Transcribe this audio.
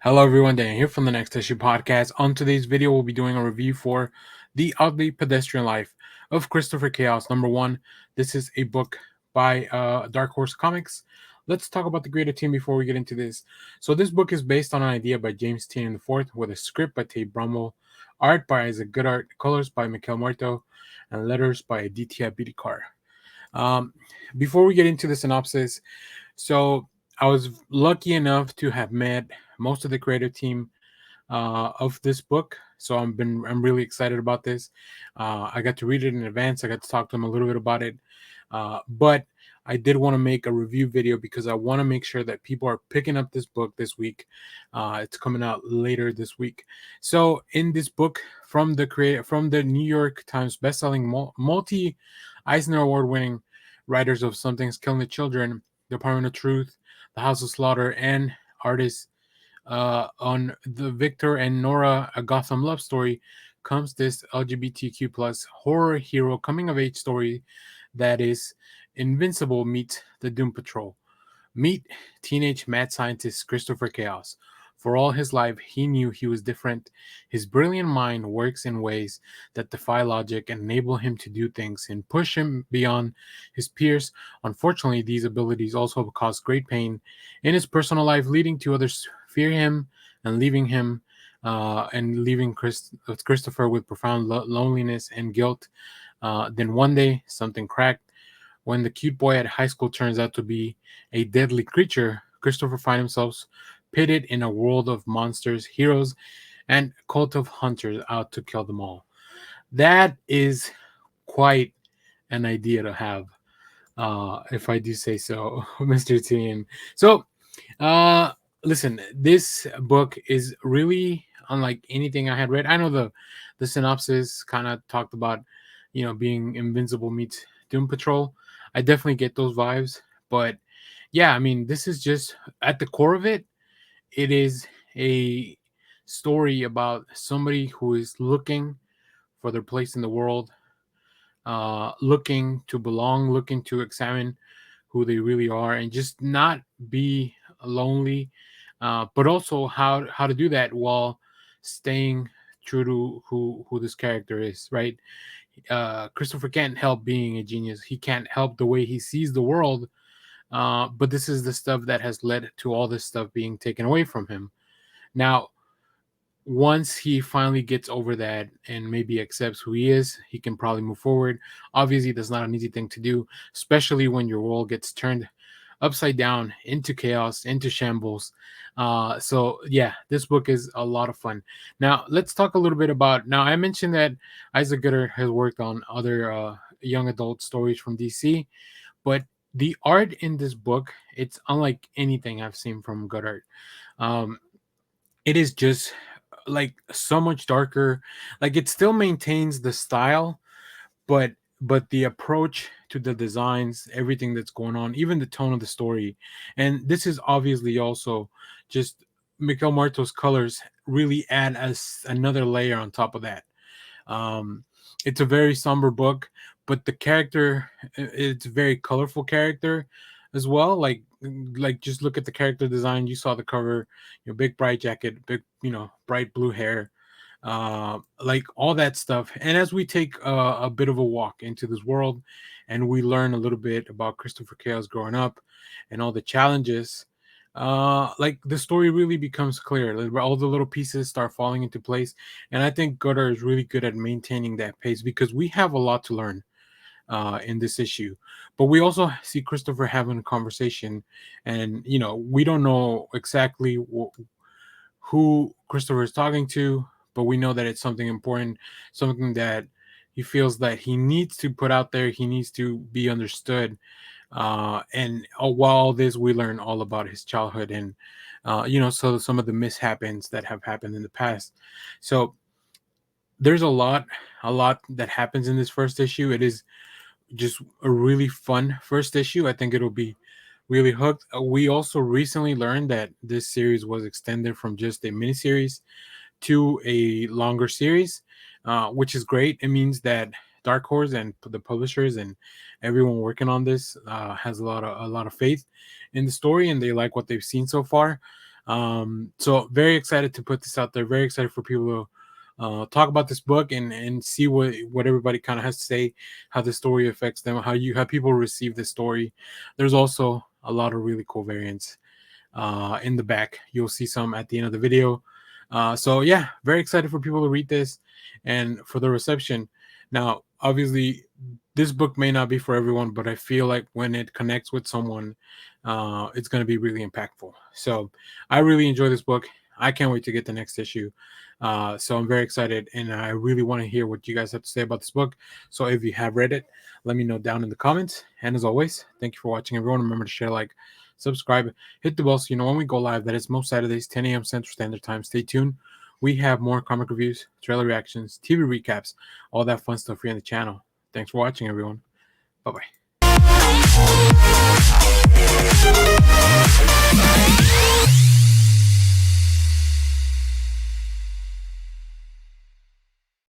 Hello everyone, Dan here from the Next Issue Podcast. On today's video, we'll be doing a review for The Ugly Pedestrian Life of Christopher Chaos. Number one, this is a book by Dark Horse Comics. Let's talk about the creative team before we get into this. So this book is based on an idea by James Tynion IV with a script by Tate Brombal, art by Isaac Goodhart, colors by Mikel Muerto, and letters by Aditya Bidikar. Um, Before we get into the synopsis, so I was lucky enough to have met most of the creative team of this book. So I'm really excited about this. I got to read it in advance. I got to talk to them a little bit about it, but I did want to make a review video because I want to make sure that people are picking up this book this week. It's coming out later this week. So in this book from the New York Times bestselling multi-Eisner award-winning writers of Something's Killing the Children, Department of Truth, The House of Slaughter, and artists on the Victor and Nora, A Gotham Love Story, comes this LGBTQ plus horror hero coming of age story that is Invincible meets the Doom Patrol. Meet teenage mad scientist Christopher Chaos. For all his life, he knew he was different. His brilliant mind works in ways that defy logic and enable him to do things and push him beyond his peers. Unfortunately, these abilities also cause great pain in his personal life, leading to others fear him and leaving him Christopher with profound loneliness and guilt. Then one day, something cracked. When the cute boy at high school turns out to be a deadly creature, Christopher finds himself pitted in a world of monsters, heroes, and a cult of hunters out to kill them all. That is quite an idea to have, if I do say so, Mr. Tian. So, uh, listen, this book is really unlike anything I had read. I know the synopsis kind of talked about, being Invincible meets Doom Patrol. I definitely get those vibes, but yeah, I mean, this is just at the core of it. It is a story about somebody who is looking for their place in the world, looking to belong, looking to examine who they really are, and just not be lonely, but also how to do that while staying true to who this character is. Right? Christopher can't help being a genius. He can't help the way he sees the world. But this is the stuff that has led to all this stuff being taken away from him. Now, once he finally gets over that and maybe accepts who he is, he can probably move forward. Obviously, that's not an easy thing to do, especially when your world gets turned upside down into chaos, into shambles. So yeah, this book is a lot of fun. Now let's talk a little bit about. Now I mentioned that Isaac Gooder has worked on other young adult stories from DC, but the art in this book, it's unlike anything I've seen from Goodhart. Um, it is just like so much darker. Like it still maintains the style, but the approach to the designs, everything that's going on, even the tone of the story, and this is obviously also just Mikel Muerto's colors really add as another layer on top of that. um, it's a very somber book, but the character, it's a very colorful character as well. Like just look at the character design. You saw the cover, big bright jacket, big bright blue hair, like all that stuff. And as we take a bit of a walk into this world, and we learn a little bit about Christopher Chaos growing up and all the challenges, like the story really becomes clear. Like, all the little pieces start falling into place, and I think Gutter is really good at maintaining that pace because we have a lot to learn in this issue. But we also see Christopher having a conversation, and we don't know exactly who Christopher is talking to, but we know that it's something important, something that he feels that he needs to put out there. He needs to be understood. And while all this, we learn all about his childhood and, so some of the mishaps that have happened in the past. So there's a lot that happens in this first issue. It is just a really fun first issue. I think it'll be really hooked. We also recently learned that this series was extended from just a miniseries to a longer series, which is great. It means that Dark Horse and the publishers and everyone working on this has a lot of faith in the story, and they like what they've seen so far. So very excited to put this out there. Very excited for people to talk about this book and see what everybody kind of has to say, how the story affects them, how people receive the story. There's also a lot of really cool variants in the back. You'll see some at the end of the video. So yeah, very excited for people to read this and for the reception. Now, obviously, this book may not be for everyone, but I feel like when it connects with someone, it's going to be really impactful. So I really enjoy this book. I can't wait to get the next issue. So I'm very excited, and I really want to hear what you guys have to say about this book. So if you have read it, let me know down in the comments. And as always, thank you for watching, everyone. Remember to share, like, subscribe, hit the bell so you know when we go live. That is most Saturdays, 10 a.m. Central Standard Time. Stay tuned. We have more comic reviews, trailer reactions, TV recaps, all that fun stuff here on the channel. Thanks for watching, everyone. Bye-bye.